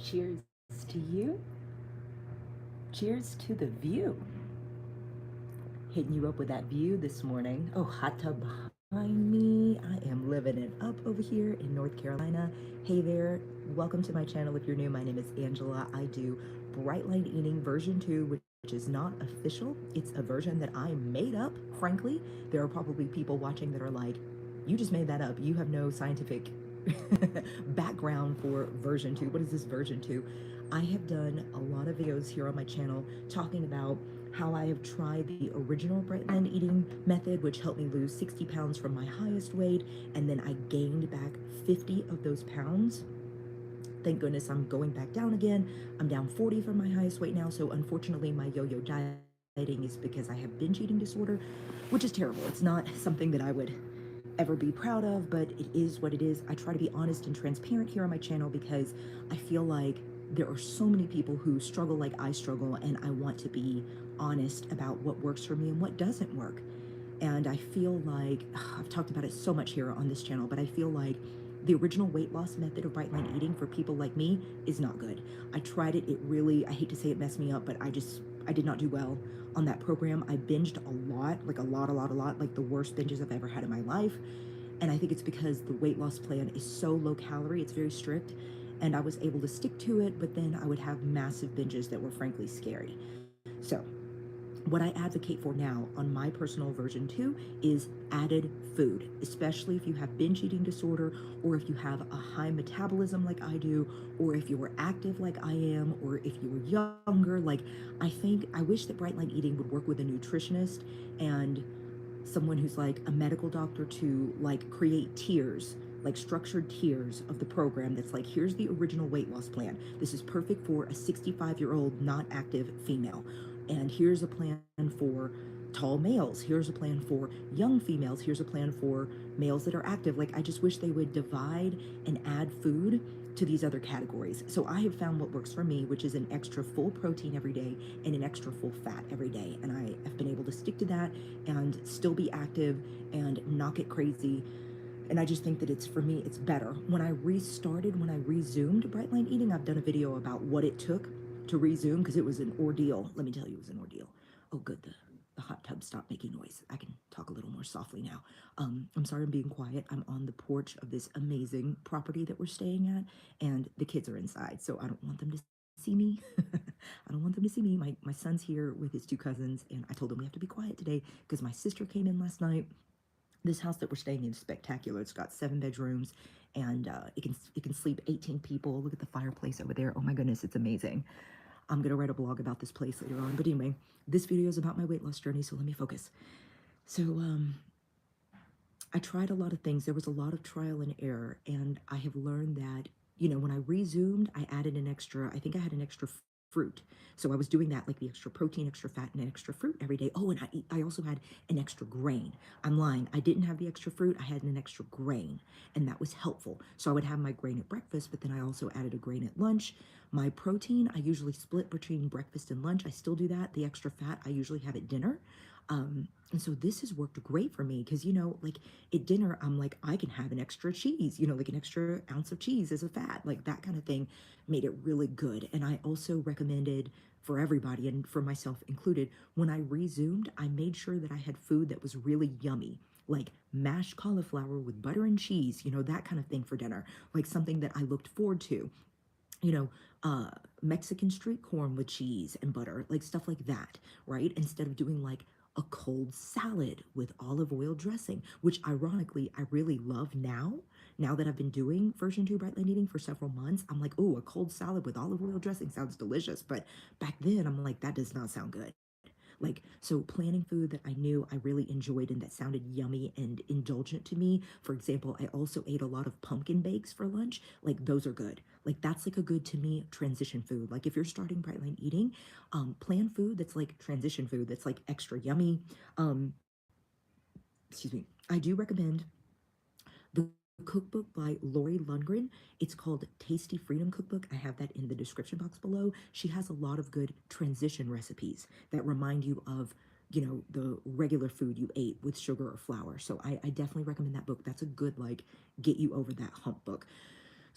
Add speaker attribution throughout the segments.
Speaker 1: Cheers to you. Cheers to the view. Hitting you up with that view this morning. Oh, hot tub behind me. I am living it up over here in North Carolina. Hey there. Welcome to my channel. If you're new, my name is Angela. I do Bright Line Eating version 2, which is not official. It's a version that I made up, frankly. There are probably people watching that are like, you just made that up. You have no scientific background for version 2. What is this version 2? I have done a lot of videos here on my channel talking about how I have tried the original Bright Line Eating method, which helped me lose 60 pounds from my highest weight, and then I gained back 50 of those pounds. Thank goodness I'm going back down again. I'm down 40 from my highest weight now, so unfortunately my yo-yo dieting is because I have binge eating disorder, which is terrible. It's not something that I would ever be proud of, but it is what it is. I try to be honest and transparent here on my channel because I feel like there are so many people who struggle like I struggle, and I want to be honest about what works for me and what doesn't work. And I feel like, I've talked about it so much here on this channel, but I feel like the original weight loss method of Bright Line Eating for people like me is not good. I tried it. It really, I hate to say it messed me up, but I did not do well on that program. I binged a lot, like a lot, like the worst binges I've ever had in my life. And I think it's because the weight loss plan is so low calorie, it's very strict, and I was able to stick to it, but then I would have massive binges that were frankly scary. So what I advocate for now on my personal version 2 is added food, especially if you have binge eating disorder, or if you have a high metabolism like I do, or if you are active like I am, or if you were younger. Like, I wish that Bright Line Eating would work with a nutritionist and someone who's like a medical doctor to like create tiers, like structured tiers of the program that's like, here's the original weight loss plan. This is perfect for a 65-year-old not active female. And here's a plan for tall males. Here's a plan for young females. Here's a plan for males that are active. Like, I just wish they would divide and add food to these other categories. So I have found what works for me, which is an extra full protein every day and an extra full fat every day. And I have been able to stick to that and still be active and not get crazy. And I just think that for me, it's better. When I resumed Bright Line Eating, I've done a video about what it took to resume, because it was an ordeal. Let me tell you, it was an ordeal. Oh, good. The hot tub stopped making noise. I can talk a little more softly now. I'm sorry I'm being quiet. I'm on the porch of this amazing property that we're staying at, and the kids are inside, so I don't want them to see me. I don't want them to see me. My son's here with his two cousins, and I told them we have to be quiet today because my sister came in last night. This house that we're staying in is spectacular. It's got 7 bedrooms, and it can sleep 18 people. Look at the fireplace over there. Oh my goodness, it's amazing. I'm gonna write a blog about this place later on. But anyway, this video is about my weight loss journey, so let me focus. So I tried a lot of things. There was a lot of trial and error, and I have learned that, when I resumed, I added I think I had an extra fruit. So I was doing that, like the extra protein, extra fat, and an extra fruit every day. Oh, and I also had an extra grain. I'm lying. I didn't have the extra fruit. I had an extra grain, and that was helpful. So I would have my grain at breakfast, but then I also added a grain at lunch. My protein, I usually split between breakfast and lunch. I still do that. The extra fat, I usually have at dinner. And so this has worked great for me because, like at dinner, I'm like, I can have an extra cheese, like an extra ounce of cheese as a fat, like that kind of thing made it really good. And I also recommended for everybody, and for myself included, when I resumed, I made sure that I had food that was really yummy, like mashed cauliflower with butter and cheese, that kind of thing for dinner, like something that I looked forward to, you know, Mexican street corn with cheese and butter, like stuff like that, right? Instead of doing like a cold salad with olive oil dressing, which ironically I really love now. Now that I've been doing version 2 Bright Line Eating for several months, I'm like, oh, a cold salad with olive oil dressing sounds delicious. But back then, I'm like, that does not sound good. Like, so planning food that I knew I really enjoyed and that sounded yummy and indulgent to me. For example, I also ate a lot of pumpkin bakes for lunch. Like, those are good. Like, that's like a good, to me, transition food. Like, if you're starting Bright Line Eating, plan food that's like transition food that's like extra yummy. Um, Excuse me. I do recommend the cookbook by Lori Lundgren. It's called Tasty Freedom Cookbook. I have that in the description box below. She has a lot of good transition recipes that remind you of, the regular food you ate with sugar or flour. So I definitely recommend that book. That's a good, like, get you over that hump book.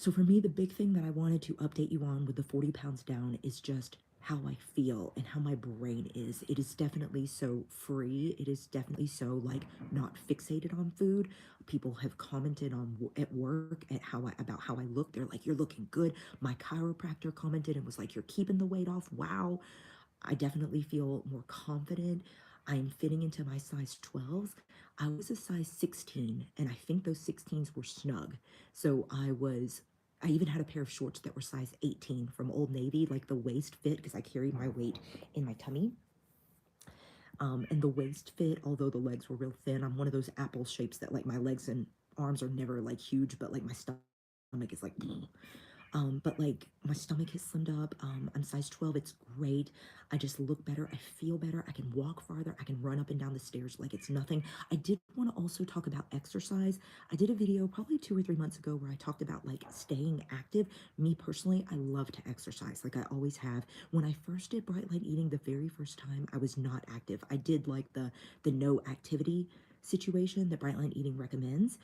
Speaker 1: So for me, the big thing that I wanted to update you on with the 40 pounds down is just how I feel and how my brain is. It is definitely so free. It is definitely so like not fixated on food. People have commented on at work at how I about how I look. They're like, "You're looking good." My chiropractor commented and was like, "You're keeping the weight off." Wow. I definitely feel more confident. I'm fitting into my size 12s. I was a size 16, and I think those 16s were snug. So I even had a pair of shorts that were size 18 from Old Navy, like the waist fit, because I carried my weight in my tummy. And the waist fit, although the legs were real thin. I'm one of those apple shapes that like my legs and arms are never like huge, but like my stomach is like but like my stomach has slimmed up. I'm size 12. It's great. I just look better. I feel better. I can walk farther. I can run up and down the stairs like it's nothing. I did want to also talk about exercise. I did a video probably 2 or 3 months ago where I talked about like staying active. Me personally, I love to exercise. Like I always have. When I first did bright light eating the very first time, I was not active. I did like the no activity situation that Bright Line Eating recommends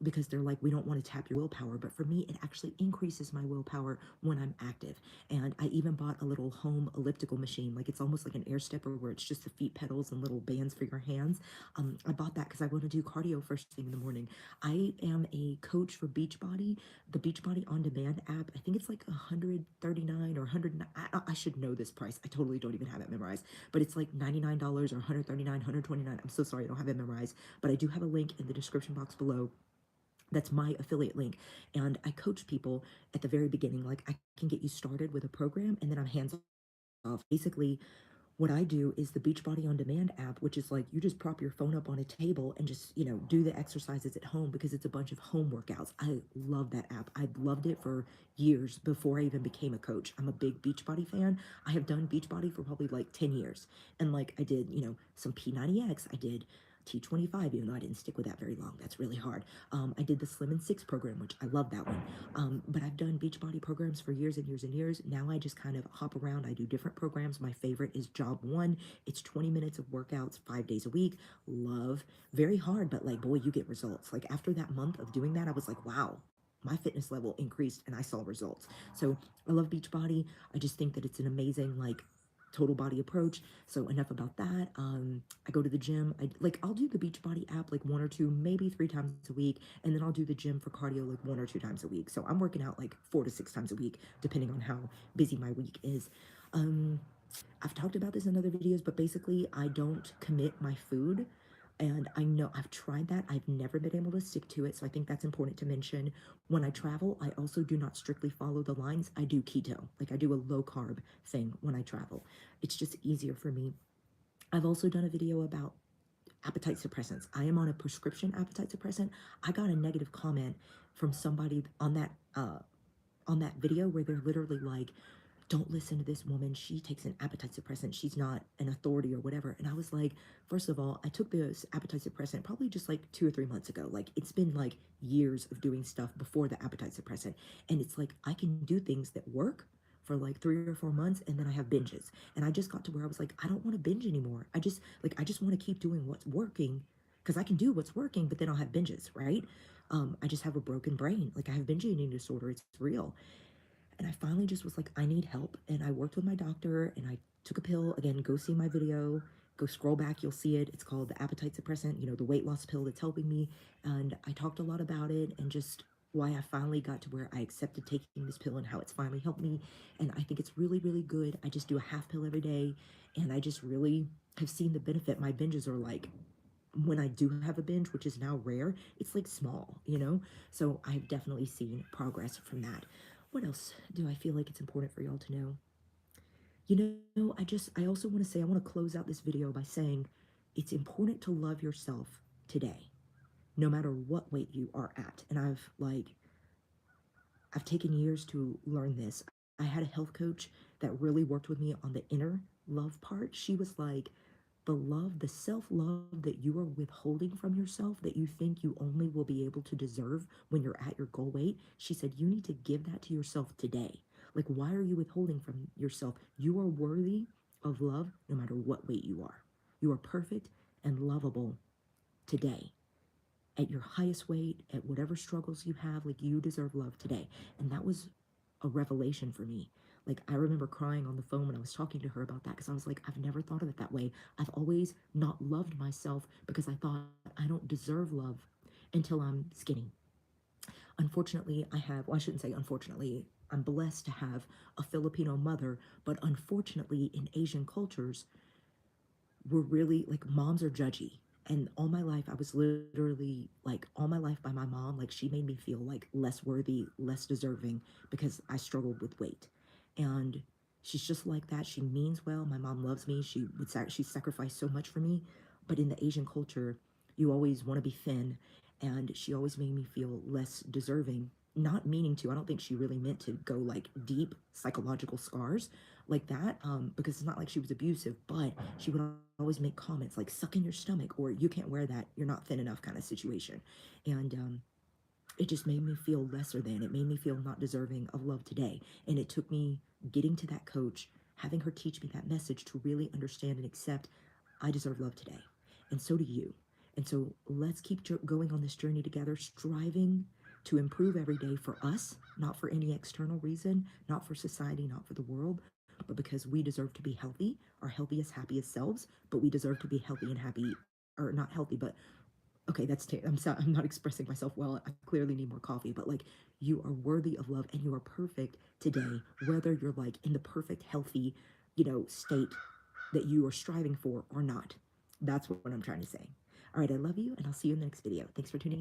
Speaker 1: because they're like, we don't want to tap your willpower. But for me, it actually increases my willpower when I'm active. And I even bought a little home elliptical machine. Like it's almost like an air stepper where it's just the feet pedals and little bands for your hands. I bought that because I want to do cardio first thing in the morning. I am a coach for Beachbody, the Beachbody On Demand app. I think it's like 139 or 100. I should know this price. I totally don't even have it memorized, but it's like $99 or 139, 129. I'm so sorry, I don't have it memorized, but I do have a link in the description box below. That's my affiliate link. And I coach people at the very beginning. Like I can get you started with a program and then I'm hands off. Basically, what I do is the Beachbody On Demand app, which is like you just prop your phone up on a table and just, do the exercises at home because it's a bunch of home workouts. I love that app. I've loved it for years before I even became a coach. I'm a big Beachbody fan. I have done Beachbody for probably like 10 years. And like I did, some P90X. I did T25, even though I didn't stick with that very long. That's really hard. I did the Slim and Six program, which I love that one. But I've done Beachbody programs for years and years and years. Now I just kind of hop around. I do different programs. My favorite is Job One. It's 20 minutes of workouts 5 days a week. Love. Very hard, but like, boy, you get results. Like after that month of doing that, I was like, wow, my fitness level increased and I saw results. So I love Beachbody. I just think that it's an amazing, like, total body approach. So enough about that. I go to the gym. I'll do the Beachbody app like 1 or 2, maybe 3 times a week, and then I'll do the gym for cardio like 1 or 2 times a week. So I'm working out like 4 to 6 times a week, depending on how busy my week is. Um, I've talked about this in other videos, but basically I don't commit my food. And I know I've tried that. I've never been able to stick to it. So I think that's important to mention. When I travel, I also do not strictly follow the lines. I do keto. Like I do a low carb thing when I travel. It's just easier for me. I've also done a video about appetite suppressants. I am on a prescription appetite suppressant. I got a negative comment from somebody on that video where they're literally like, don't listen to this woman. She takes an appetite suppressant. She's not an authority or whatever. And I was like, first of all, I took this appetite suppressant probably just like 2 or 3 months ago. Like it's been like years of doing stuff before the appetite suppressant. And it's like I can do things that work for like 3 or 4 months and then I have binges. And I just got to where I was like, I don't want to binge anymore. I just want to keep doing what's working because I can do what's working, but then I'll have binges, right? I just have a broken brain. Like I have binge eating disorder. It's real. And I finally just was like, I need help. And I worked with my doctor and I took a pill. Again, go see my video, go scroll back, you'll see it. It's called the appetite suppressant, the weight loss pill that's helping me. And I talked a lot about it and just why I finally got to where I accepted taking this pill and how it's finally helped me. And I think it's really, really good. I just do a half pill every day and I just really have seen the benefit. My binges are like, when I do have a binge, which is now rare, it's like small. So I've definitely seen progress from that. What else do I feel like it's important for y'all to know? I also want to say, I want to close out this video by saying it's important to love yourself today, no matter what weight you are at. And I've taken years to learn this. I had a health coach that really worked with me on the inner love part. She was like, the self love that you are withholding from yourself, that you think you only will be able to deserve when you're at your goal weight, she said, you need to give that to yourself today. Like, why are you withholding from yourself? You are worthy of love no matter what weight you are. You are perfect and lovable today. at your highest weight, at whatever struggles you have, like you deserve love today. And that was a revelation for me. Like I remember crying on the phone when I was talking to her about that because I was like, I've never thought of it that way. I've always not loved myself because I thought I don't deserve love until I'm skinny. Unfortunately, I have, well, I shouldn't say unfortunately, I'm blessed to have a Filipino mother, but unfortunately, in Asian cultures, we're really like moms are judgy. And all my life, I was literally like all my life by my mom. Like she made me feel like less worthy, less deserving because I struggled with weight. And she's just like that. She means well. My mom loves me. She sacrificed so much for me. But in the Asian culture, you always want to be thin, and she always made me feel less deserving. Not meaning to. I don't think she really meant to go like deep psychological scars like that, because it's not like she was abusive, but she would always make comments like "suck in your stomach" or "you can't wear that, you're not thin enough" kind of situation. And it just made me feel lesser than. It made me feel not deserving of love today. And it took me getting to that coach, having her teach me that message to really understand and accept I deserve love today. And so do you. And so let's keep going on this journey together, striving to improve every day for us, not for any external reason, not for society, not for the world, but because we deserve to be healthy, our healthiest, happiest selves, but we deserve to be healthy and happy, or not healthy, but okay, I'm not expressing myself well. I clearly need more coffee, but like you are worthy of love and you are perfect today, whether you're like in the perfect, healthy, state that you are striving for or not. That's what I'm trying to say. All right, I love you and I'll see you in the next video. Thanks for tuning in.